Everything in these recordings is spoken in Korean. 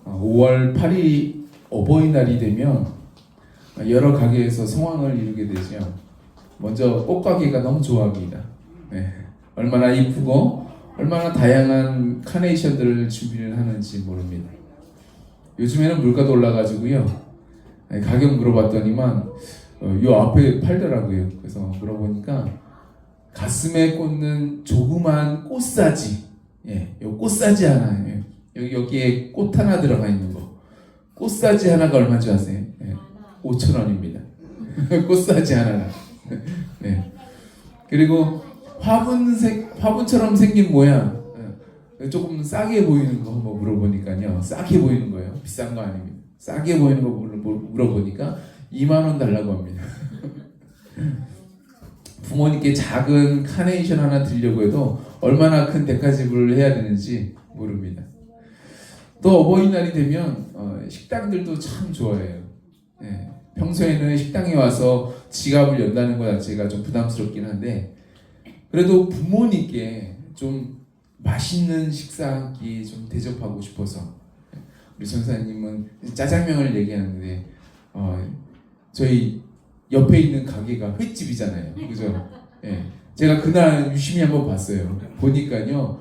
5월 8일이 어버이날이 되면 여러 가게에서 성황을 이루게 되죠. 먼저 꽃가게가 너무 좋아합니다. 네. 얼마나 이쁘고 얼마나 다양한 카네이션들을 준비를 하는지 모릅니다. 요즘에는 물가도 올라가지고요. 가격 물어봤더니만 요 앞에 팔더라고요. 그래서 물어보니까 가슴에 꽂는 조그만 꽃사지, 요 꽃사지 하나, 여기에 꽃 하나 들어가 있는 거, 꽃사지 하나가 얼마인지 아세요? 5,000원입니다. 꽃사지 하나가. 네. 그리고 화분처럼 생긴 모양, 조금 싸게 보이는 거 뭐 물어보니까요, 싸게 보이는 거예요. 비싼 거 아닙니다. 싸게 보이는 거 물어보니까 2만 원 달라고 합니다. 부모님께 작은 카네이션 하나 드리려고 해도 얼마나 큰 대가지불을 해야 되는지 모릅니다. 또 어버이날이 되면 식당들도 참 좋아해요. 평소에는 식당에 와서 지갑을 연다는 것 자체가 좀 부담스럽긴 한데, 그래도 부모님께 좀 맛있는 식사 한 끼 좀 대접하고 싶어서, 우리 전사님은 짜장면을 얘기하는데 저희 옆에 있는 가게가 횟집이잖아요, 그죠? 제가 그날 유심히 한번 봤어요. 보니까요,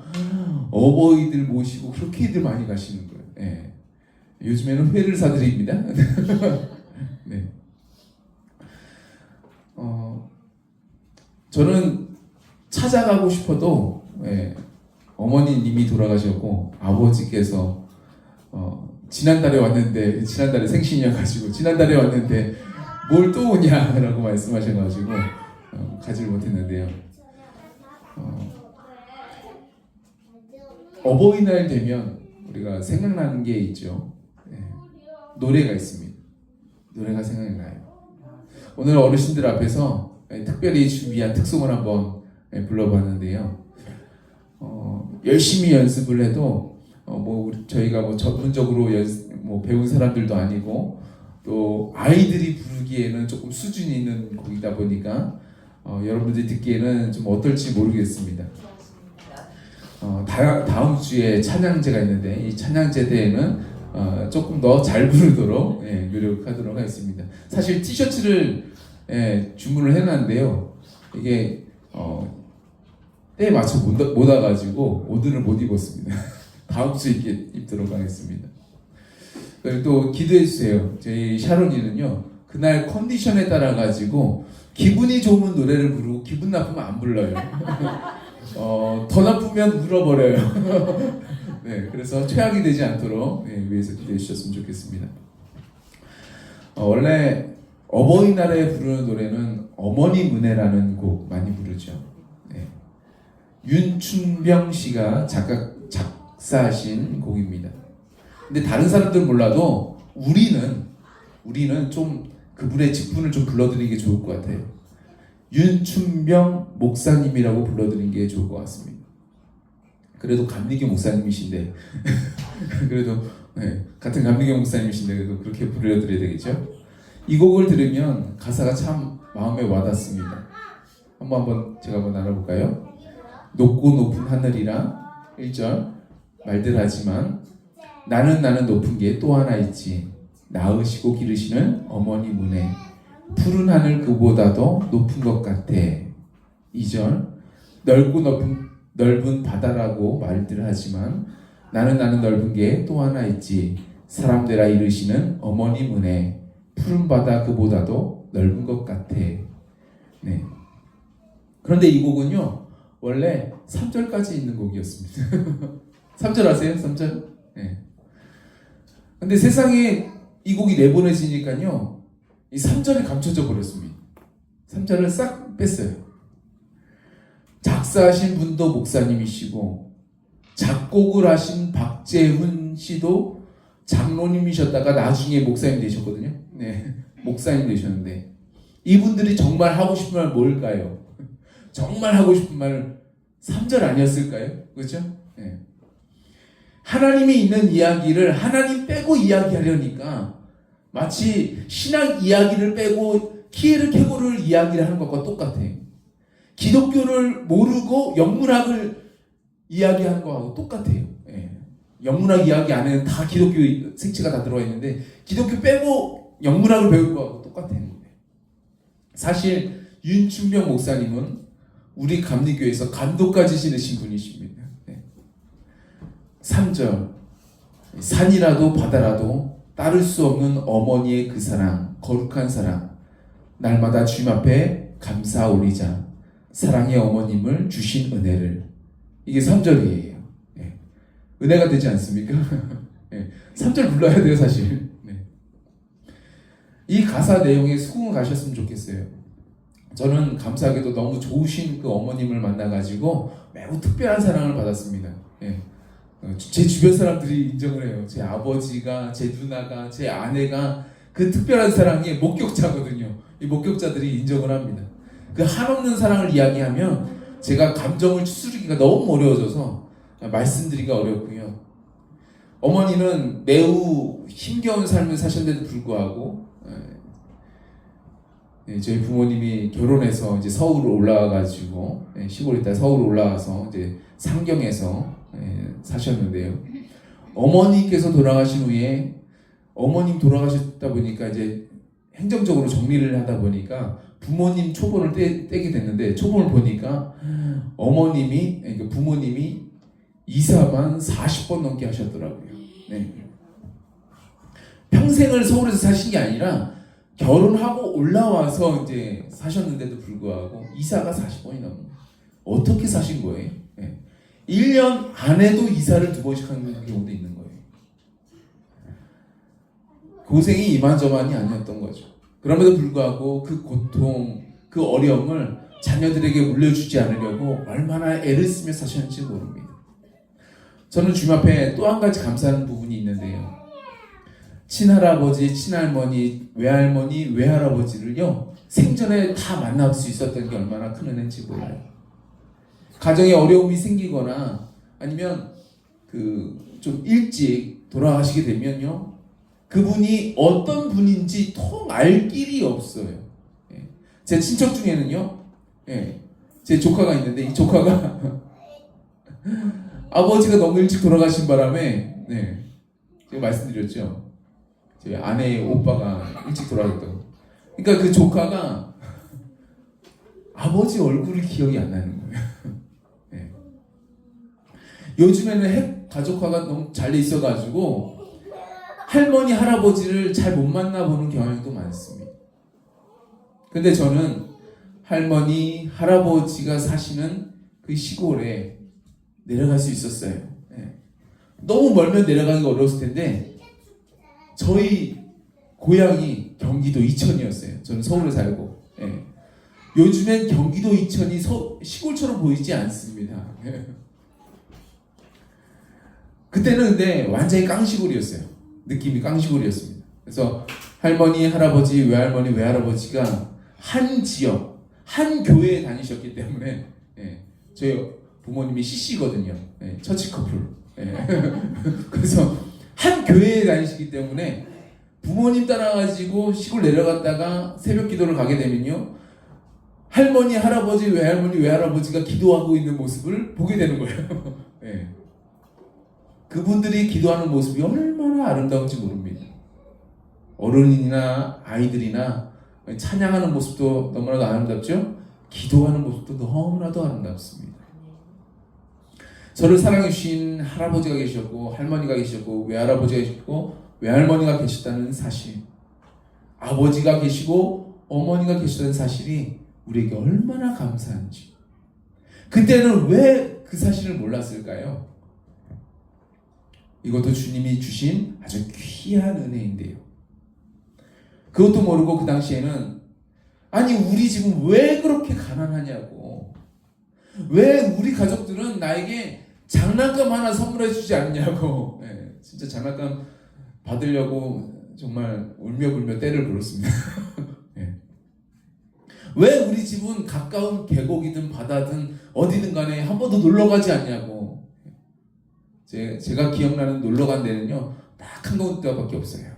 어버이들 모시고 그렇게들 많이 가시는 거예요. 요즘에는 회를 사드립니다. 네. 저는 찾아가고 싶어도 어머니님이 돌아가셨고 아버지께서 지난달에 왔는데, 지난달에 생신이어가지고 지난달에 왔는데 뭘 또 오냐라고 말씀하셔가지고 가지를 못했는데요. 어버이날 되면 우리가 생각나는 게 있죠. 노래가 있습니다. 노래가 생각이 나요. 오늘 어르신들 앞에서 특별히 준비한 특송을 한번 불러봤는데요. 열심히 연습을 해도 저희가 전문적으로 배운 사람들도 아니고, 또 아이들이 부르기에는 조금 수준이 있는 곡이다 보니까 여러분들이 듣기에는 좀 어떨지 모르겠습니다. 다음 주에 찬양제가 있는데, 이 찬양제 때에는 조금 더 잘 부르도록 노력하도록 하겠습니다. 사실 티셔츠를 주문을 해놨는데요, 이게 때에 맞춰 못 와가지고 오늘은 못 입었습니다. 다음 주에 입도록 하겠습니다. 그리고 또 기도해 주세요. 저희 샤론이는요, 그날 컨디션에 따라 가지고 기분이 좋으면 노래를 부르고 기분 나쁘면 안 불러요. 더 나쁘면 울어버려요. 네, 그래서 최악이 되지 않도록 위해서 기도해 주셨으면 좋겠습니다. 원래 어버이날에 부르는 노래는 어머니 문혜라는 곡 많이 부르죠. 윤춘병 씨가 작사하신 곡입니다. 근데 다른 사람들은 몰라도 우리는 좀 그분의 직분을 좀 불러드리는 게 좋을 것 같아요. 윤춘병 목사님이라고 불러드리는 게 좋을 것 같습니다. 그래도 감리교 목사님이신데 그래도 같은 감리교 목사님이신데 그래도 그렇게 불러드려야 되겠죠? 이 곡을 들으면 가사가 참 마음에 와닿습니다. 한번 제가 한번 나눠볼까요? 높고 높은 하늘이라 1절 말들 하지만 나는 높은 게 또 하나 있지, 낳으시고 기르시는 어머니 문에 푸른 하늘 그보다도 높은 것 같아. 2절 넓고 넓은 바다라고 말들 하지만 나는 넓은 게 또 하나 있지, 사람 되라 이르시는 어머니 문에 푸른 바다 그보다도 넓은 것 같아. 네. 그런데 이 곡은요, 원래 3절까지 있는 곡이었습니다. 3절 아세요? 3절? 네. 근데 세상에 이 곡이 내보내지니까요, 이 3절이 감춰져 버렸습니다. 3절을 싹 뺐어요. 작사하신 분도 목사님이시고, 작곡을 하신 박재훈 씨도 장로님이셨다가 나중에 목사님 되셨거든요. 네, 목사님 되셨는데, 이분들이 정말 하고 싶은 말 뭘까요? 정말 하고 싶은 말은 3절 아니었을까요? 그렇죠? 네. 하나님이 있는 이야기를 하나님 빼고 이야기하려니까 마치 신학 이야기를 빼고 키에르케고르를 이야기를 하는 것과 똑같아요. 기독교를 모르고 영문학을 이야기하는 거하고 똑같아요. 영문학 이야기 안에는 다 기독교 색채가 다 들어가 있는데 기독교 빼고 영문학을 배울 거하고 똑같아요. 사실 윤춘병 목사님은 우리 감리교에서 감독까지 지내신 분이십니다. 3절 산이라도 바다라도 따를 수 없는 어머니의 그 사랑, 거룩한 사랑, 날마다 주님 앞에 감사 올리자. 사랑의 어머님을 주신 은혜를. 이게 3절이에요. 은혜가 되지 않습니까? 3절 불러야 돼요, 사실. 이 가사 내용에 수긍을 가셨으면 좋겠어요. 저는 감사하게도 너무 좋으신 그 어머님을 만나가지고 매우 특별한 사랑을 받았습니다. 제 주변 사람들이 인정을 해요. 제 아버지가, 제 누나가, 제 아내가 그 특별한 사랑의 목격자거든요. 이 목격자들이 인정을 합니다. 그 한없는 사랑을 이야기하면 제가 감정을 추스르기가 너무 어려워져서 말씀드리기가 어렵고요. 어머니는 매우 힘겨운 삶을 사셨는데도 불구하고 저희 부모님이 결혼해서 이제 서울로 올라와가지고 시골에 있다 서울로 올라와서 이제 상경에서 사셨는데요. 어머니께서 돌아가신 후에 어머님 돌아가셨다 보니까 이제 행정적으로 정리를 하다 보니까 부모님 초본을 떼게 됐는데 초본을 보니까 어머님이 그러니까 부모님이 이사만 40번 넘게 하셨더라고요. 평생을 서울에서 사신 게 아니라 결혼하고 올라와서 이제 사셨는데도 불구하고 이사가 40번이 넘는. 어떻게 사신 거예요? 1년 안에도 이사를 2번씩 하는 경우도 있는 거예요. 고생이 이만저만이 아니었던 거죠. 그럼에도 불구하고 그 고통, 그 어려움을 자녀들에게 물려주지 않으려고 얼마나 애를 쓰며 사셨는지 모릅니다. 저는 주님 앞에 또 한 가지 감사하는 부분이 있는데요. 친할아버지, 친할머니, 외할머니, 외할아버지를요 생전에 다 만날 수 있었던 게 얼마나 큰 은혜인지 몰라요. 가정에 어려움이 생기거나 아니면 좀 일찍 돌아가시게 되면요 그분이 어떤 분인지 통 알 길이 없어요. 제 친척 중에는요 제 조카가 있는데 이 조카가 아버지가 너무 일찍 돌아가신 바람에 제가 말씀드렸죠. 제 아내의 오빠가 일찍 돌아갔다고. 그러니까 그 조카가 아버지 얼굴이 기억이 안 나는 거예요. 요즘에는 핵 가족화가 너무 잘 돼 있어가지고 할머니, 할아버지를 잘 못 만나보는 경향도 많습니다. 근데 저는 할머니, 할아버지가 사시는 그 시골에 내려갈 수 있었어요. 너무 멀면 내려가기가 어려웠을 텐데 저희 고향이 경기도 이천이었어요. 저는 서울에 살고. 요즘엔 경기도 이천이 시골처럼 보이지 않습니다. 그때는 근데 완전히 깡시골이었어요. 느낌이 깡시골이었습니다. 그래서 할머니, 할아버지, 외할머니, 외할아버지가 한 지역, 한 교회에 다니셨기 때문에 저희 부모님이 CC거든요. 처치 커플. 그래서 한 교회에 다니시기 때문에 부모님 따라가지고 시골 내려갔다가 새벽 기도를 가게 되면요 할머니, 할아버지, 외할머니, 외할아버지가 기도하고 있는 모습을 보게 되는 거예요. 그분들이 기도하는 모습이 얼마나 아름다운지 모릅니다. 어른이나 아이들이나 찬양하는 모습도 너무나도 아름답죠? 기도하는 모습도 너무나도 아름답습니다. 저를 사랑해 주신 할아버지가 계셨고 할머니가 계셨고 외할아버지가 계셨고 외할머니가 계셨다는 사실, 아버지가 계시고 어머니가 계셨다는 사실이 우리에게 얼마나 감사한지. 그때는 왜 그 사실을 몰랐을까요? 이것도 주님이 주신 아주 귀한 은혜인데요. 그것도 모르고 그 당시에는 아니 우리 집은 왜 그렇게 가난하냐고, 왜 우리 가족들은 나에게 장난감 하나 선물해 주지 않냐고. 진짜 장난감 받으려고 정말 울며불며 때를 불었습니다. 왜 우리 집은 가까운 계곡이든 바다든 어디든 간에 한 번도 놀러 가지 않냐고. 제가 기억나는 놀러 간 데는요 딱 한 군데밖에 없어요.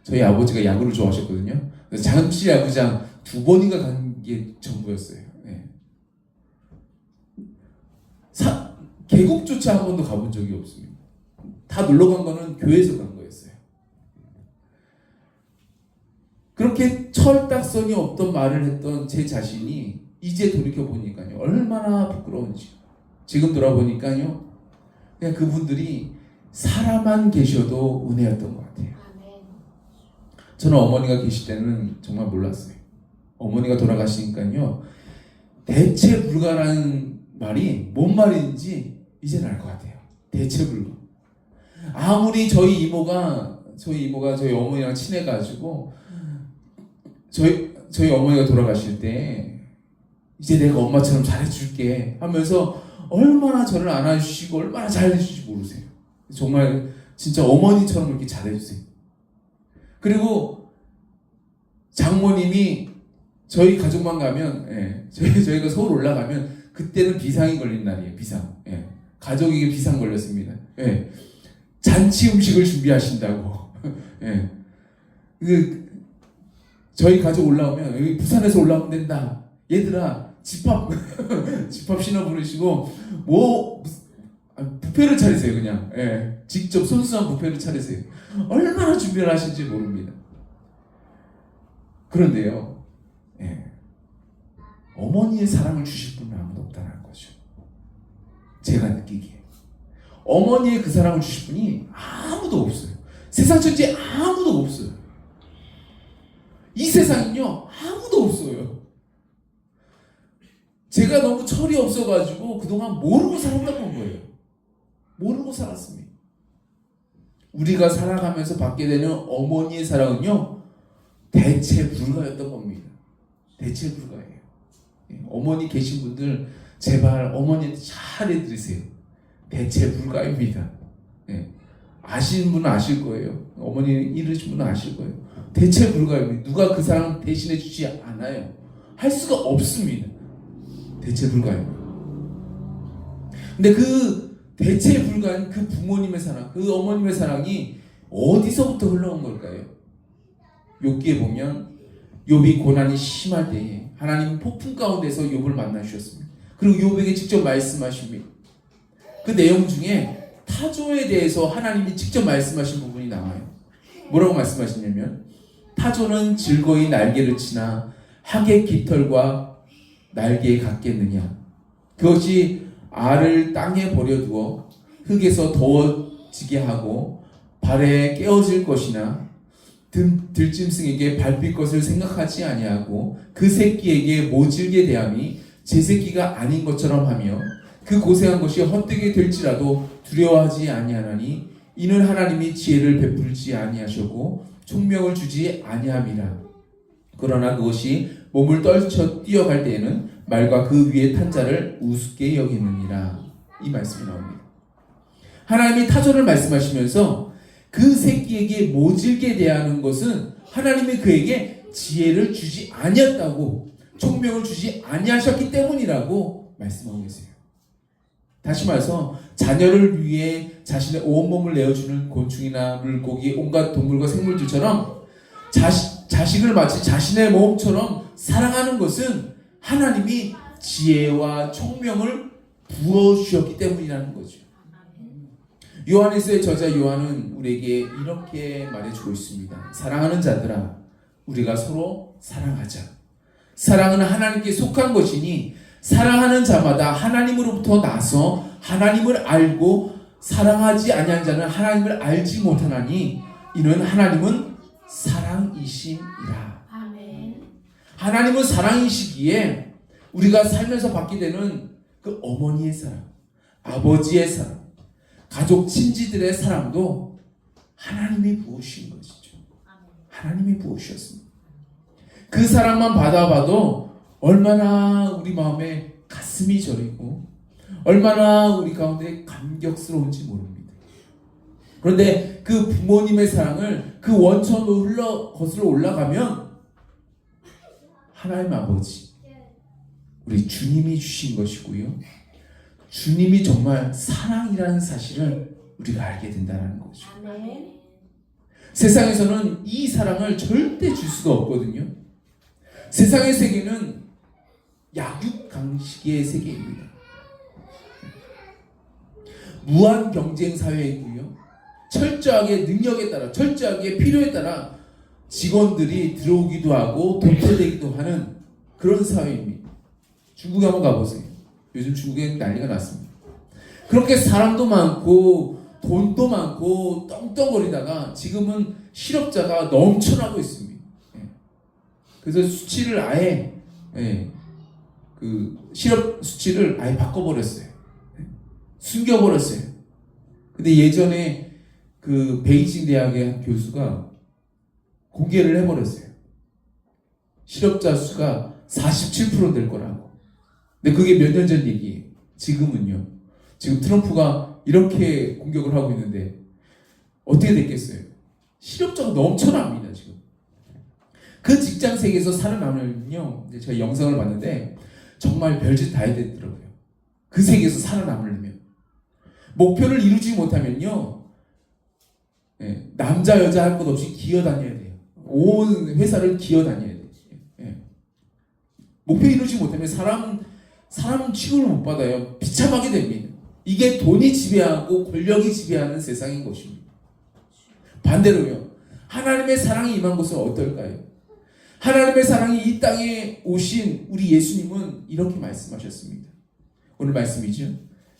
저희 아버지가 야구를 좋아하셨거든요. 잠실 야구장 2번인가 간 게 전부였어요. 계곡조차 한 번도 가본 적이 없습니다. 다 놀러 간 거는 교회에서 간 거였어요. 그렇게 철딱선이 없던 말을 했던 제 자신이 이제 돌이켜보니까요, 얼마나 부끄러운지. 지금 돌아보니까요, 그냥 그분들이 살아만 계셔도 은혜였던 것 같아요. 저는 어머니가 계실 때는 정말 몰랐어요. 어머니가 돌아가시니까요, 대체 불가라는 말이 뭔 말인지 이제는 알 것 같아요. 대체 불가. 아무리 저희 이모가 저희 어머니랑 친해가지고 저희 어머니가 돌아가실 때 이제 내가 엄마처럼 잘해줄게 하면서 얼마나 저를 안아주시고 얼마나 잘해주실지 모르세요. 정말 진짜 어머니처럼 이렇게 잘해주세요. 그리고 장모님이 저희 가족만 가면, 저희가 서울 올라가면 그때는 비상이 걸린 날이에요. 비상. 가족에게 비상 걸렸습니다. 잔치 음식을 준비하신다고. 저희 가족 올라오면, 여기 부산에서 올라오면 된다. 얘들아, 집합 신어 부르시고, 뷔페를 차리세요, 그냥. 직접 손수한 뷔페를 차리세요. 얼마나 준비를 하신지 모릅니다. 그런데요, 어머니의 사랑을 주실 분은 아무도 없다는 거죠. 제가 느끼기에. 어머니의 그 사랑을 주실 분이 아무도 없어요. 세상 천지에 아무도 없어요. 이 세상은요, 아무도 없어요. 제가 너무 철이 없어가지고 그동안 모르고 살았던 거예요. 모르고 살았습니다. 우리가 살아가면서 받게 되는 어머니의 사랑은요, 대체 불가였던 겁니다. 대체 불가예요. 어머니 계신 분들 제발 어머니한테 잘해드리세요. 대체 불가입니다. 아시는 분은 아실 거예요. 어머니 이르신 분은 아실 거예요. 대체 불가입니다. 누가 그 사랑 대신해 주지 않아요. 할 수가 없습니다. 대체 불가입니다. 근데 그 대체 불가한 그 부모님의 사랑, 그 어머님의 사랑이 어디서부터 흘러온 걸까요? 욥기에 보면 욥이 고난이 심할 때에 하나님 폭풍 가운데서 욥을 만나 주셨습니다. 그리고 욥에게 직접 말씀하십니다. 그 내용 중에 타조에 대해서 하나님이 직접 말씀하신 부분이 나와요. 뭐라고 말씀하시냐면, 타조는 즐거이 날개를 치나 학의 깃털과 날개에 같겠느냐. 그것이 알을 땅에 버려두어 흙에서 더워지게 하고 발에 깨어질 것이나 들짐승에게 밟힐 것을 생각하지 아니하고 그 새끼에게 모질게 대함이 제 새끼가 아닌 것처럼 하며 그 고생한 것이 헛되게 될지라도 두려워하지 아니하나니 이는 하나님이 지혜를 베풀지 아니하셨고 총명을 주지 아니함이라. 그러나 그것이 몸을 떨쳐 뛰어갈 때에는 말과 그 위에 탄 자를 우습게 여기느니라. 이 말씀이 나옵니다. 하나님이 타조를 말씀하시면서 그 새끼에게 모질게 대하는 것은 하나님이 그에게 지혜를 주지 아니었다고, 총명을 주지 아니하셨기 때문이라고 말씀하고 계세요. 다시 말해서 자녀를 위해 자신의 온몸을 내어주는 곤충이나 물고기, 온갖 동물과 생물들처럼 자식을 마치 자신의 몸처럼 사랑하는 것은 하나님이 지혜와 총명을 부어주셨기 때문이라는 거죠. 요한일서의 저자 요한은 우리에게 이렇게 말해주고 있습니다. 사랑하는 자들아, 우리가 서로 사랑하자. 사랑은 하나님께 속한 것이니 사랑하는 자마다 하나님으로부터 나서 하나님을 알고 사랑하지 아니한 자는 하나님을 알지 못하나니 이는 하나님은 사랑이심이라. 아멘. 하나님은 사랑이시기에 우리가 살면서 받게 되는 그 어머니의 사랑, 아버지의 사랑, 가족 친지들의 사랑도 하나님이 부으신 것이죠. 하나님이 부으셨습니다. 그 사랑만 받아봐도 얼마나 우리 마음에 가슴이 저리고 얼마나 우리 가운데 감격스러운지 모릅니다. 그런데 그 부모님의 사랑을 그 원천으로 거슬러 올라가면 하나님 아버지, 우리 주님이 주신 것이고요. 주님이 정말 사랑이라는 사실을 우리가 알게 된다는 거죠. 세상에서는 이 사랑을 절대 줄 수가 없거든요. 세상의 세계는 약육강식의 세계입니다. 무한 경쟁 사회이고요. 철저하게 능력에 따라, 철저하게 필요에 따라 직원들이 들어오기도 하고 도태되기도 하는 그런 사회입니다. 중국에 한번 가보세요. 요즘 중국에 난리가 났습니다. 그렇게 사람도 많고 돈도 많고 떵떵거리다가 지금은 실업자가 넘쳐나고 있습니다. 그래서 수치를 아예 그 실업 수치를 아예 바꿔버렸어요. 숨겨버렸어요. 근데 예전에 그 베이징 대학의 한 교수가 공개를 해버렸어요. 실업자 수가 47% 될 거라고. 근데 그게 몇 년 전 얘기예요. 지금은요. 지금 트럼프가 이렇게 공격을 하고 있는데 어떻게 됐겠어요? 실업자가 넘쳐납니다 지금. 그 직장 세계에서 살아남으면요, 제가 영상을 봤는데 정말 별짓 다 해야 되더라고요. 그 세계에서 살아남으려면 목표를 이루지 못하면요, 남자 여자 할 것 없이 기어다녀야 돼요. 온 회사를 기어다녀야 돼요. 목표 이루지 못하면 사람 취급을 못 받아요. 비참하게 됩니다. 이게 돈이 지배하고 권력이 지배하는 세상인 것입니다. 반대로요, 하나님의 사랑이 임한 곳은 어떨까요? 하나님의 사랑이 이 땅에 오신 우리 예수님은 이렇게 말씀하셨습니다. 오늘 말씀이죠.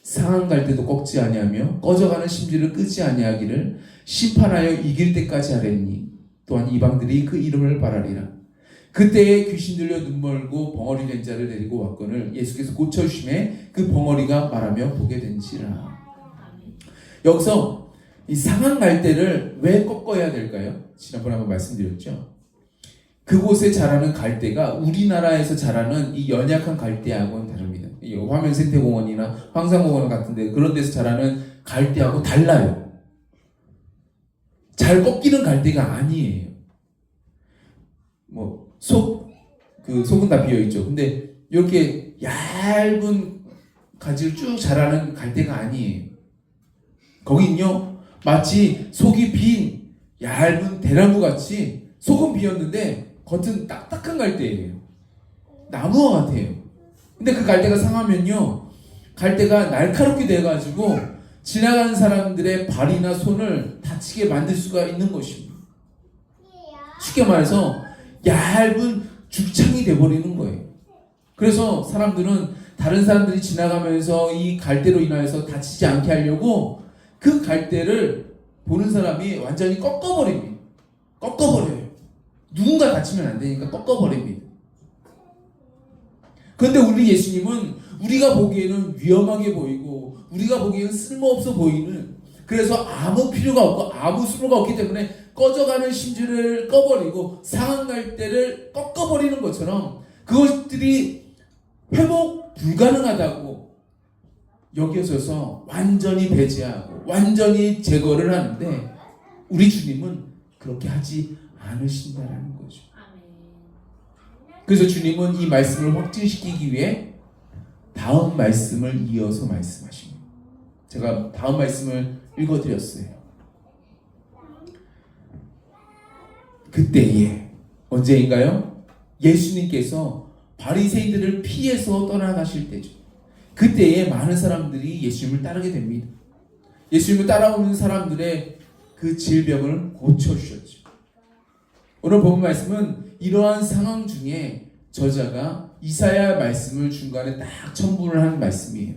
상한 갈 때도 꺾지 아니하며 꺼져가는 심지를 끄지 아니하기를 심판하여 이길 때까지 하랬니. 또한 이방들이 그 이름을 바라리라. 그때에 귀신 들려 눈 멀고 벙어리 된 자를 데리고 왔거늘 예수께서 고쳐주심에 그 벙어리가 말하며 보게 된지라. 여기서 이 상한 갈대를 왜 꺾어야 될까요? 지난번에 한번 말씀드렸죠. 그곳에 자라는 갈대가 우리나라에서 자라는 이 연약한 갈대하고는 다릅니다. 이 화면 생태공원이나 황산공원 같은데 그런 데서 자라는 갈대하고 달라요. 잘 꺾이는 갈대가 아니에요. 속은 다 비어있죠. 근데 이렇게 얇은 가지를 쭉 자라는 갈대가 아니에요. 거긴요, 마치 속이 빈 얇은 대나무 같이 속은 비었는데 겉은 딱딱한 갈대예요. 나무와 같아요. 근데 그 갈대가 상하면요, 갈대가 날카롭게 돼가지고 지나가는 사람들의 발이나 손을 다치게 만들 수가 있는 것입니다. 쉽게 말해서 얇은 죽창이 돼버리는 거예요. 그래서 사람들은 다른 사람들이 지나가면서 이 갈대로 인하여서 다치지 않게 하려고 그 갈대를 보는 사람이 완전히 꺾어버립니다. 꺾어버려요. 누군가 다치면 안 되니까 꺾어버립니다. 그런데 우리 예수님은 우리가 보기에는 위험하게 보이고 우리가 보기에는 쓸모없어 보이는, 그래서 아무 필요가 없고 아무 쓸모가 없기 때문에 꺼져가는 심지를 꺼버리고 상한 갈대를 꺾어버리는 것처럼 그것들이 회복 불가능하다고 여겨져서 완전히 배제하고 완전히 제거를 하는데 우리 주님은 그렇게 하지 않으신다라는 거죠. 그래서 주님은 이 말씀을 확증시키기 위해 다음 말씀을 이어서 말씀하십니다. 제가 다음 말씀을 읽어드렸어요. 그때에, 언제인가요? 예수님께서 바리새인들을 피해서 떠나가실 때죠. 그때에 많은 사람들이 예수님을 따르게 됩니다. 예수님을 따라오는 사람들의 그 질병을 고쳐주셨죠. 오늘 본 말씀은 이러한 상황 중에 저자가 이사야 말씀을 중간에 딱 첨부를 한 말씀이에요.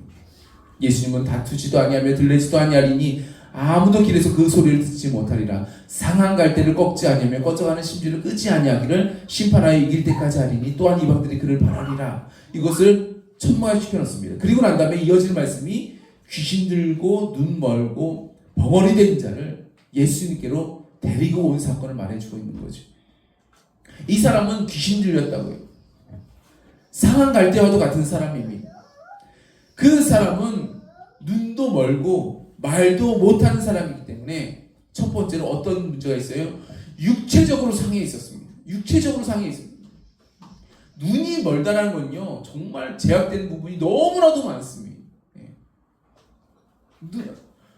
예수님은 다투지도 아니하며 들레지도 아니하리니 아무도 길에서 그 소리를 듣지 못하리라. 상한 갈대를 꺾지 아니하며 꺼져가는 심지를 끄지 아니하기를 심판하여 이길 때까지 하리니 또한 이방들이 그를 바라리라. 이것을 첨부해 시켜놨습니다. 그리고 난 다음에 이어지는 말씀이 귀신 들고 눈 멀고 벙어리 된 자를 예수님께로 데리고 온 사건을 말해주고 있는 거죠. 이 사람은 귀신 들렸다고요. 상한 갈대와도 같은 사람입니다. 그 사람은 눈도 멀고 말도 못하는 사람이기 때문에 첫 번째로 어떤 문제가 있어요? 육체적으로 상해 있었습니다. 육체적으로 상해 있습니다. 눈이 멀다라는 건요, 정말 제약되는 부분이 너무나도 많습니다.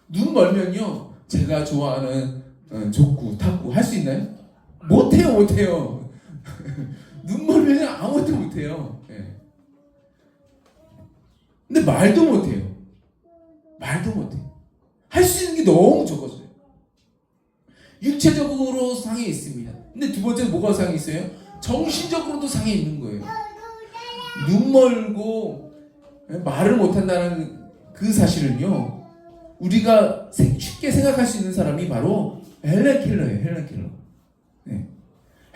눈 멀면요, 제가 좋아하는 족구, 탁구 할 수 있나요? 못해요. 눈 멀면 아무것도 못해요. 근데 말도 못해요. 할 수 있는 게 너무 적어져요. 육체적으로 상해 있습니다. 근데 두 번째는 뭐가 상해 있어요? 정신적으로도 상해 있는 거예요. 눈 멀고 말을 못한다는 그 사실은요, 우리가 쉽게 생각할 수 있는 사람이 바로 헬렌 켈러예요. 헬렌 켈러. 네.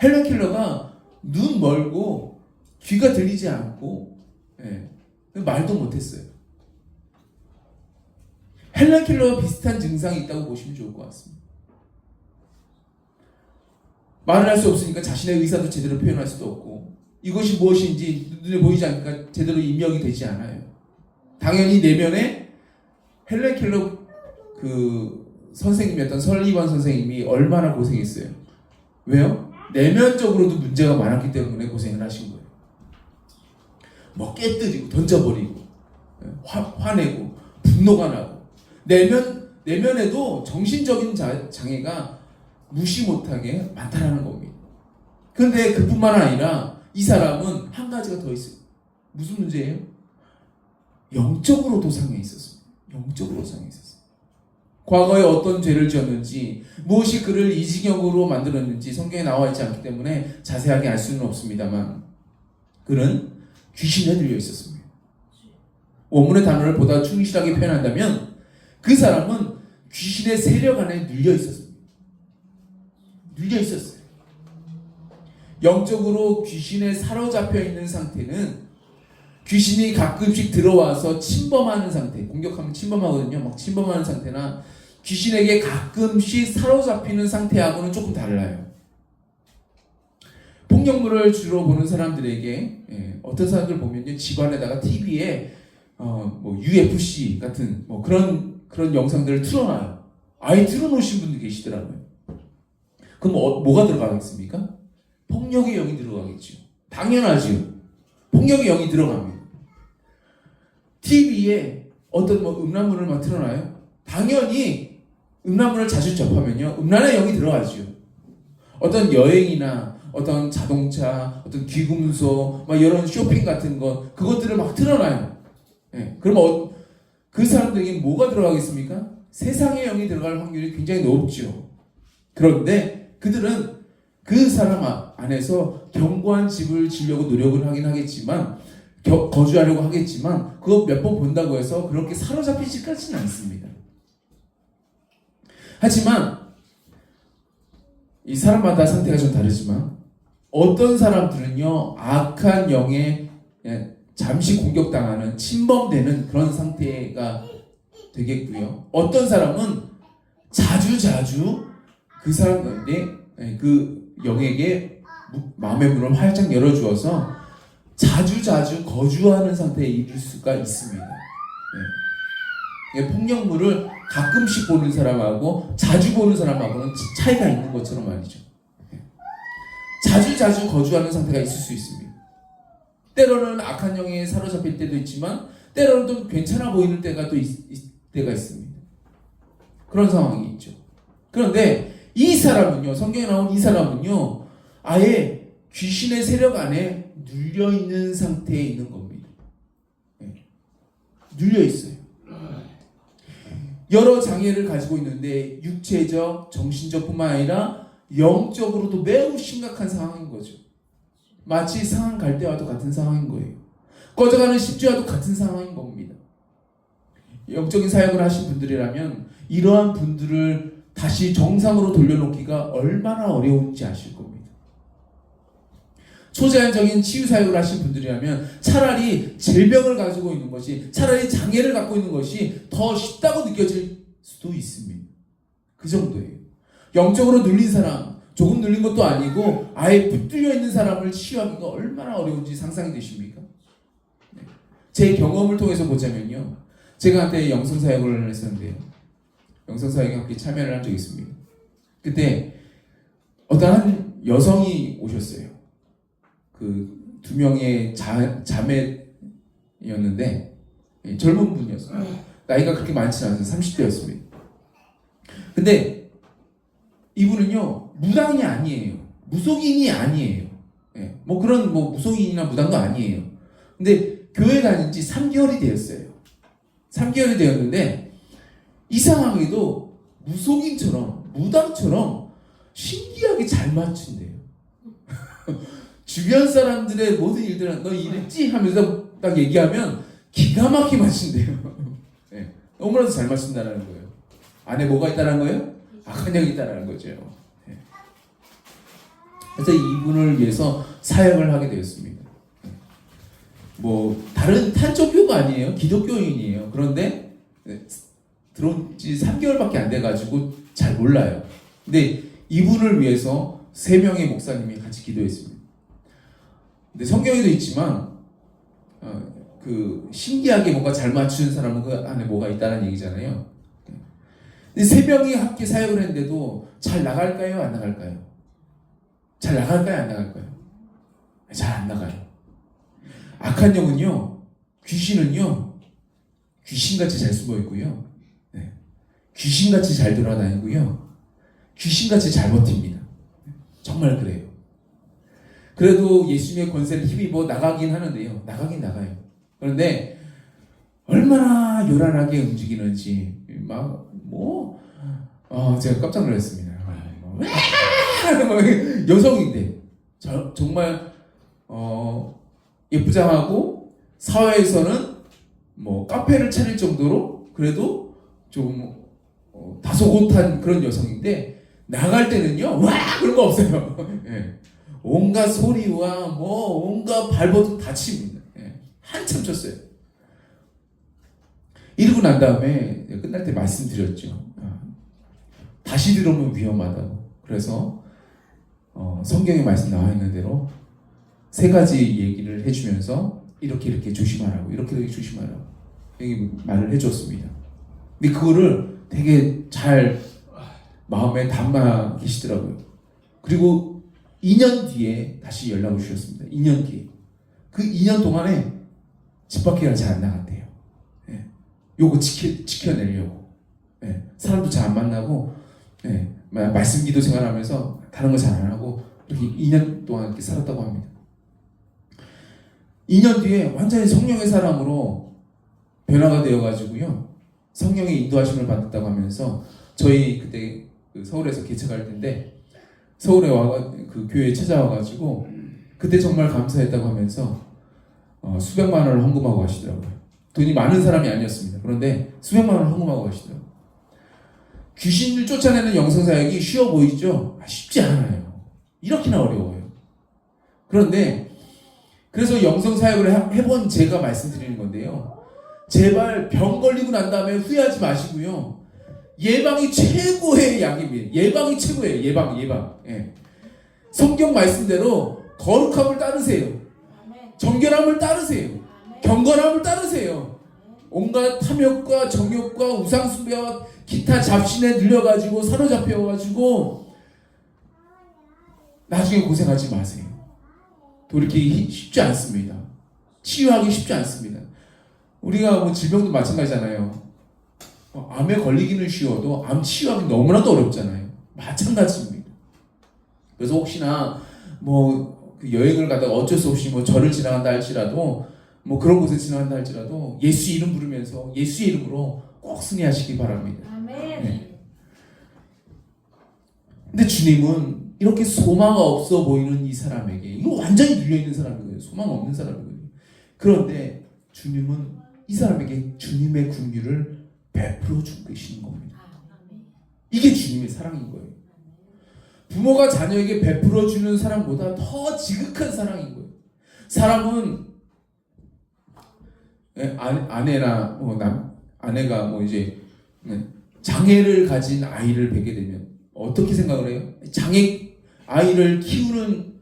헬렌 켈러가 눈 멀고 귀가 들리지 않고 말도 못했어요. 헬렌 켈러와 비슷한 증상이 있다고 보시면 좋을 것 같습니다. 말을 할 수 없으니까 자신의 의사도 제대로 표현할 수도 없고, 이것이 무엇인지 눈에 보이지 않으니까 제대로 입력이 되지 않아요. 당연히 내면에 헬렌 켈러 그 선생님이었던 설리반 선생님이 얼마나 고생했어요. 왜요? 내면적으로도 문제가 많았기 때문에 고생을 하신 거예요. 뭐 깨뜨리고 던져버리고 화내고 분노가 나고 내면에도 정신적인 장애가 무시 못하게 많다라는 겁니다. 그런데 그뿐만 아니라 이 사람은 한 가지가 더 있어요. 무슨 문제예요? 영적으로도 상해 있었어요. 영적으로 상해 있었어요. 과거에 어떤 죄를 지었는지, 무엇이 그를 이 지경으로 만들었는지 성경에 나와 있지 않기 때문에 자세하게 알 수는 없습니다만, 그는 귀신에 들려 있었습니다. 원문의 단어를 보다 충실하게 표현한다면 그 사람은 귀신의 세력 안에 눌려 있었습니다. 눌려 있었어요. 영적으로 귀신에 사로잡혀 있는 상태는 귀신이 가끔씩 들어와서 침범하는 상태, 공격하면 침범하거든요. 막 침범하는 상태나 귀신에게 가끔씩 사로잡히는 상태하고는 조금 달라요. 폭력물을 주로 보는 사람들에게 어떤 사람들 보면요, 집안에다가 TV에 뭐 UFC 같은 뭐 그런 영상들을 틀어놔요. 아예 틀어놓으신 분들 계시더라고요. 그럼 뭐가 들어가겠습니까? 폭력의 영이 들어가겠죠. 당연하죠. 폭력의 영이 들어갑니다. TV에 어떤 뭐 음란물을 막 틀어놔요. 당연히 음란물을 자주 접하면요, 음란의 영이 들어가죠. 어떤 여행이나 어떤 자동차, 어떤 귀금속, 막 이런 쇼핑 같은 것, 그것들을 막 틀어놔요. 그럼 그 사람들에게 뭐가 들어가겠습니까? 세상의 영이 들어갈 확률이 굉장히 높죠. 그런데 그들은 그 사람 안에서 견고한 집을 지려고 노력을 하긴 하겠지만, 거주하려고 하겠지만, 그거 몇 번 본다고 해서 그렇게 사로잡히지까지는 않습니다. 하지만 이 사람마다 상태가 좀 다르지만, 어떤 사람들은요, 악한 영에 잠시 공격당하는, 침범되는 그런 상태가 되겠고요. 어떤 사람은 자주 그 사람들의 그 영에게 마음의 문을 활짝 열어주어서 자주 거주하는 상태에 이를 수가 있습니다. 폭력물을 가끔씩 보는 사람하고 자주 보는 사람하고는 차이가 있는 것처럼 말이죠. 자주 거주하는 상태가 있을 수 있습니다. 때로는 악한 영에 사로잡힐 때도 있지만, 때로는 또 괜찮아 보이는 때가 때가 있습니다. 그런 상황이 있죠. 그런데 이 사람은요, 성경에 나온 이 사람은요, 아예 귀신의 세력 안에 눌려 있는 상태에 있는 겁니다. 눌려 있어요. 여러 장애를 가지고 있는데 육체적, 정신적뿐만 아니라 영적으로도 매우 심각한 상황인 거죠. 마치 상한 갈대와도 같은 상황인 거예요. 꺼져가는 십자와도 같은 상황인 겁니다. 영적인 사역을 하신 분들이라면 이러한 분들을 다시 정상으로 돌려놓기가 얼마나 어려운지 아실 겁니다. 초자연적인 치유 사역을 하신 분들이라면 차라리 질병을 가지고 있는 것이, 차라리 장애를 갖고 있는 것이 더 쉽다고 느껴질 수도 있습니다. 그 정도예요. 영적으로 눌린 사람, 조금 눌린 것도 아니고 아예 붙들려 있는 사람을 치유하기가 얼마나 어려운지 상상이 되십니까? 제 경험을 통해서 보자면요, 제가 한때 영성사역을 했었는데요, 영성사역에 함께 참여를 한 적이 있습니다. 그때 어떤 한 여성이 오셨어요. 그 두 명의 자매였는데 젊은 분이었어요. 나이가 그렇게 많지 않아서 30대였습니다. 근데 이분은요, 무당이 아니에요. 무속인이 아니에요. 뭐 그런 무속인이나 무당도 아니에요. 근데 교회 다닌 지 3개월이 되었어요. 3개월이 되었는데 이상하게도 무속인처럼, 무당처럼 신기하게 잘 맞춘대요. 주변 사람들의 모든 일들은 너 이랬지? 하면서 딱 얘기하면 기가 막히게 맞춘대요. 네, 너무나도 잘 맞춘다는 거예요. 안에 뭐가 있다는 거예요? 악한 영이 있다는 거죠. 네. 그래서 이분을 위해서 사역을 하게 되었습니다. 뭐 다른 탄조교가 아니에요. 기독교인이에요. 그런데 들어온 지 3개월밖에 안 돼가지고 잘 몰라요. 근데 이분을 위해서 3명의 목사님이 같이 기도했습니다. 근데 성경에도 있지만 그 신기하게 뭔가 잘 맞추는 사람은 그 안에 뭐가 있다는 얘기잖아요. 근데 3명이 함께 사역을 했는데도 잘 나갈까요? 안 나갈까요? 잘 나갈까요? 안 나갈까요? 잘 안 나가요. 악한 영은요, 귀신은요, 귀신같이 잘 숨어 있고요, 네. 귀신같이 잘 돌아다니고요, 귀신같이 잘 버팁니다. 정말 그래요. 그래도 예수님의 권세를 힘입어 나가긴 하는데요, 나가긴 나가요. 그런데 얼마나 요란하게 움직이는지 제가 깜짝 놀랐습니다. 여성인데 정말 예쁘장하고 사회에서는 뭐 카페를 차릴 정도로 그래도 좀 다소곳한 그런 여성인데 나갈 때는요 와 그런 거 없어요. 예. 온갖 소리와 뭐 온갖 발버둥 다 칩니다. 예. 한참 쳤어요. 이러고 난 다음에 끝날 때 말씀드렸죠. 다시 들으면 위험하다고. 그래서 성경에 말씀 나와 있는 대로 3가지 얘기를 해주면서 이렇게 조심하라고, 이렇게 조심하라고 여기 말을 해줬습니다. 근데 그거를 되게 잘 마음에 담아 계시더라고요. 그리고 2년 뒤에 다시 연락을 주셨습니다. 2년 뒤에. 그 2년 동안에 집 밖에 잘 안 나갔대요. 예. 요거 지켜내려고. 예. 사람도 잘 안 만나고, 예. 말씀 기도 생활하면서 다른 거 잘 안 하고 이렇게 2년 동안 이렇게 살았다고 합니다. 2년 뒤에 완전히 성령의 사람으로 변화가 되어가지고요. 성령의 인도하심을 받았다고 하면서 저희 그때 서울에서 개척할 때인데 서울에 그 교회에 찾아와가지고 그때 정말 감사했다고 하면서 수백만 원을 헌금하고 가시더라고요. 돈이 많은 사람이 아니었습니다. 그런데 수백만 원을 헌금하고 가시더라고요. 귀신을 쫓아내는 영성사역이 쉬워 보이죠? 쉽지 않아요. 이렇게나 어려워요. 그런데 그래서 영성사역을 해본 제가 말씀드리는 건데요. 제발 병 걸리고 난 다음에 후회하지 마시고요. 예방이 최고의 약입니다. 예방이 최고예요. 예방. 예. 성경 말씀대로 거룩함을 따르세요. 정결함을 따르세요. 경건함을 따르세요. 온갖 탐욕과 정욕과 우상숭배와 기타 잡신에 눌려가지고 사로잡혀가지고 나중에 고생하지 마세요. 돌이키기 쉽지 않습니다. 치유하기 쉽지 않습니다. 우리가 뭐 질병도 마찬가지잖아요. 암에 걸리기는 쉬워도 암 치유하기 너무나도 어렵잖아요. 마찬가지입니다. 그래서 혹시나 뭐 그 여행을 가다가 어쩔 수 없이 뭐 절을 지나간다 할지라도 뭐 그런 곳에 지나간다 할지라도 예수 이름 부르면서 예수의 이름으로 꼭 승리하시기 바랍니다. 아멘. 네. 근데 주님은 이렇게 소망 없어 보이는 이 사람에게 이거 완전히 눌려있는 사람이거든요. 소망 없는 사람이거든요. 그런데 주님은 이 사람에게 주님의 긍휼을 베풀어 준 것인 겁니다. 이게 주님의 사랑인 거예요. 부모가 자녀에게 베풀어 주는 사랑보다 더 지극한 사랑인 거예요. 사람은 아내나 아내가 뭐 이제 장애를 가진 아이를 뵙게 되면 어떻게 생각을 해요? 장애 아이를 키우는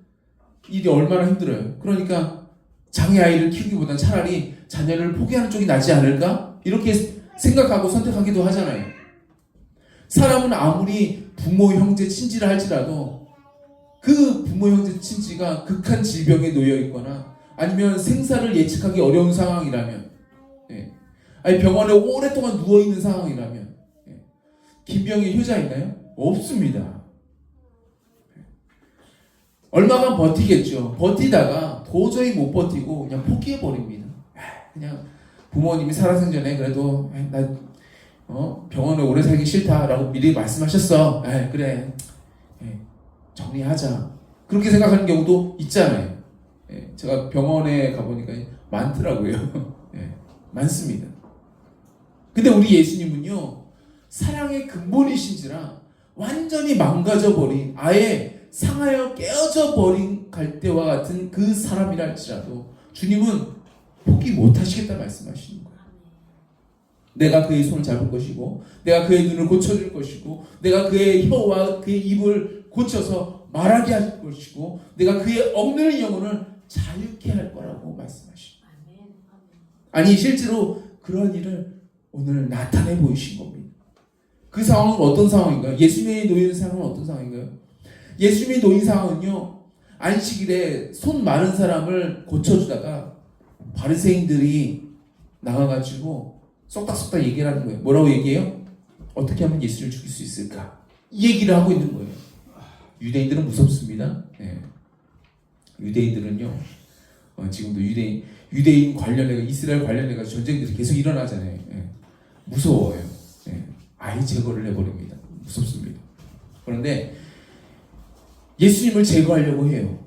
일이 얼마나 힘들어요. 그러니까 장애 아이를 키우기보다는 차라리 자녀를 포기하는 쪽이 낫지 않을까? 이렇게 생각하고 선택하기도 하잖아요. 사람은 아무리 부모, 형제, 친지를 할지라도 그 부모, 형제, 친지가 극한 질병에 놓여 있거나 아니면 생사를 예측하기 어려운 상황이라면, 아니 병원에 오랫동안 누워 있는 상황이라면, 김병희 효자 있나요? 없습니다. 얼마간 버티겠죠. 버티다가 도저히 못 버티고 그냥 포기해 버립니다. 그냥 부모님이 살아생전에 그래도 나 병원에 오래 살기 싫다라고 미리 말씀하셨어. 그래. 정리하자. 그렇게 생각하는 경우도 있잖아요. 예, 제가 병원에 가보니까 많더라고요. 예, 많습니다. 근데 우리 예수님은요, 사랑의 근본이신지라 완전히 망가져버린, 아예 상하여 깨어져 버린 갈대와 같은 그 사람이라 할지라도 주님은 포기 못하시겠다 말씀하시는 거예요. 내가 그의 손을 잡을 것이고, 내가 그의 눈을 고쳐줄 것이고, 내가 그의 혀와 그의 입을 고쳐서 말하게 할 것이고, 내가 그의 억누른 영혼을 자유케 할 거라고 말씀하십니다. 아니, 실제로 그런 일을 오늘 나타내 보이신 겁니다. 그 상황은 어떤 상황인가요? 예수님이 놓인 상황은 어떤 상황인가요? 예수님이 놓인 상황은요, 안식일에 손 마른 사람을 고쳐주다가 바리새인들이 나가가지고 쏙닥쏙닥 얘기를 하는 거예요. 뭐라고 얘기해요? 어떻게 하면 예수를 죽일 수 있을까? 이 얘기를 하고 있는 거예요. 유대인들은 무섭습니다. 예. 유대인들은요, 지금도 유대인 관련해서, 이스라엘 관련해서 전쟁들이 계속 일어나잖아요. 예. 무서워요. 예. 아예 제거를 해버립니다. 무섭습니다. 그런데 예수님을 제거하려고 해요.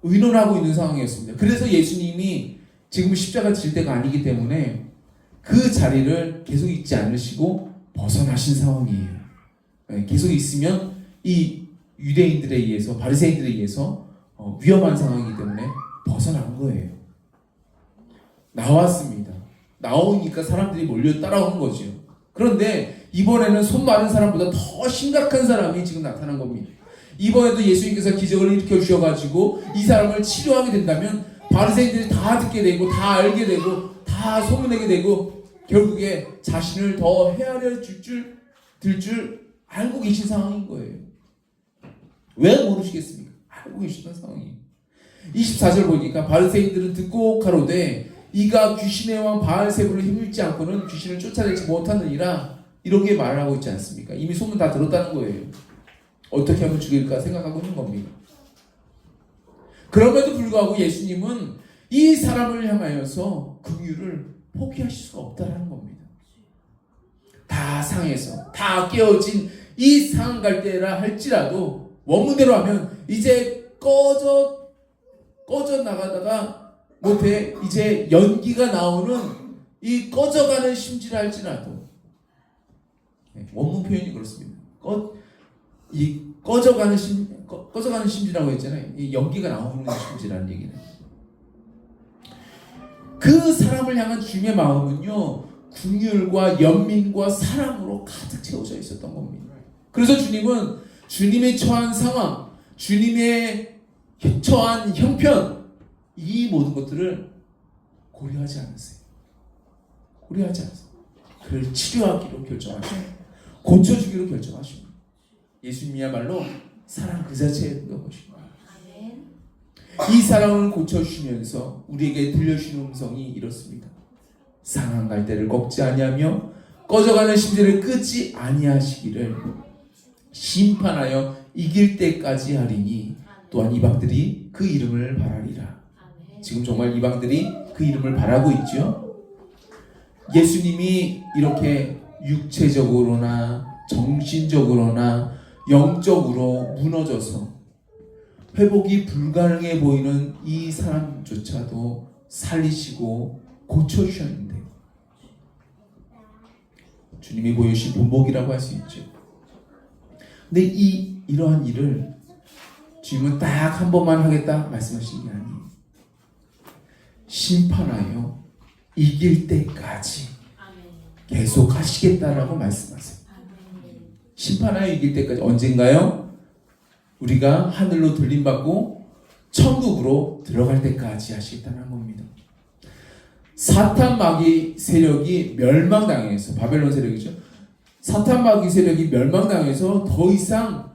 의논하고 있는 상황이었습니다. 그래서 예수님이 지금 십자가 질 때가 아니기 때문에 그 자리를 계속 있지 않으시고 벗어나신 상황이에요. 계속 있으면 이 유대인들에 의해서, 바리새인들에 의해서 위험한 상황이기 때문에 벗어난 거예요. 나왔습니다. 나오니까 사람들이 몰려 따라오는 거죠. 그런데 이번에는 손 마른 사람보다 더 심각한 사람이 지금 나타난 겁니다. 이번에도 예수님께서 기적을 일으켜 주셔가지고 이 사람을 치료하게 된다면 바리새인들이 다 듣게 되고 다 알게 되고 다 소문내게 되고 결국에 자신을 더 헤아려 들 줄 알고 계신 상황인 거예요. 왜 모르시겠습니까? 알고 계시던 상황이에요. 24절 보니까 바리새인들은 듣고 가로되 이가 귀신의 왕 바알세불을 힘입지 않고는 귀신을 쫓아내지 못하느니라, 이렇게 말을 하고 있지 않습니까? 이미 소문 다 들었다는 거예요. 어떻게 하면 죽일까 생각하고 있는 겁니다. 그럼에도 불구하고 예수님은 이 사람을 향하여서 긍휼을 포기하실 수가 없다는 겁니다. 다 상해서 다 깨어진 이 상한 갈대라 할지라도 원문대로 하면 이제 꺼져 나가다가 못해 이제 연기가 나오는 이 꺼져가는 심지라 할지라도, 원문 표현이 그렇습니다. 꺼져가는 심지라고 했잖아요. 이 연기가 나오는 심지라는 얘기는. 그 사람을 향한 주님의 마음은요, 긍휼과 연민과 사랑으로 가득 채워져 있었던 겁니다. 그래서 주님은 주님의 처한 상황, 주님의 처한 형편, 이 모든 것들을 고려하지 않으세요. 고려하지 않으세요. 그를 치료하기로 결정하시고 고쳐주기로 결정하십니다. 예수님이야말로 사랑 그 자체의 것입니다. 이 사랑을 고쳐주시면서 우리에게 들려주시는 음성이 이렇습니다. 상한 갈대를 꺾지 아니하며 꺼져가는 심지를 끄지 아니하시기를 심판하여 이길 때까지 하리니 또한 이방들이 그 이름을 바라리라. 지금 정말 이방들이 그 이름을 바라고 있죠. 예수님이 이렇게 육체적으로나 정신적으로나 영적으로 무너져서 회복이 불가능해 보이는 이 사람조차도 살리시고 고쳐주셨는데, 주님이 보여주신 본보기라고 할 수 있죠. 근데 이러한 일을 주님은 딱 한 번만 하겠다 말씀하신 게 아니에요. 심판하여 이길 때까지 계속 하시겠다라고 말씀하세요. 심판하여 이길 때까지. 언젠가요? 우리가 하늘로 들림받고 천국으로 들어갈 때까지 하시겠다는 겁니다. 사탄 마귀 세력이 멸망당해서, 바벨론 세력이죠. 사탄 마귀 세력이 멸망당해서 더 이상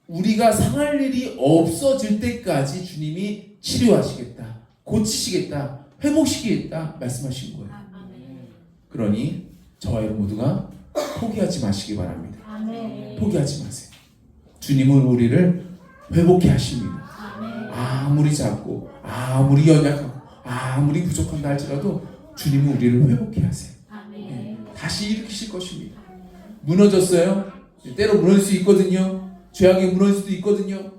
우리가 상할 일이 없어질 때까지 주님이 치료하시겠다, 고치시겠다, 회복시키겠다 말씀하신 거예요. 그러니 저와 여러분 모두가 포기하지 마시기 바랍니다. 포기하지 마세요. 주님은 우리를 회복해 하십니다. 아무리 작고 아무리 연약하고 아무리 부족한다 할지라도 주님은 우리를 회복해 하세요. 네, 다시 일으키실 것입니다. 무너졌어요? 때로 무너질 수 있거든요. 죄악에 무너질 수도 있거든요.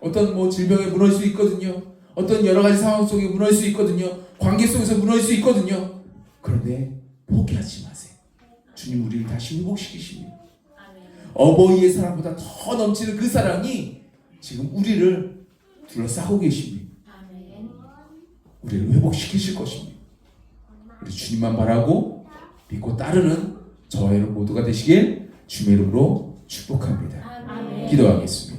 어떤 뭐 질병에 무너질 수 있거든요. 어떤 여러 가지 상황 속에 무너질 수 있거든요. 관계 속에서 무너질 수 있거든요. 그런데 포기하지 마세요. 주님 우리를 다시 회복시키십니다. 어버이의 사랑보다 더 넘치는 그 사랑이 지금 우리를 둘러싸고 계십니다. 우리를 회복시키실 것입니다. 우리 주님만 바라고 믿고 따르는 저와 여러분 모두가 되시길 주님의 이름으로 축복합니다. 기도하겠습니다.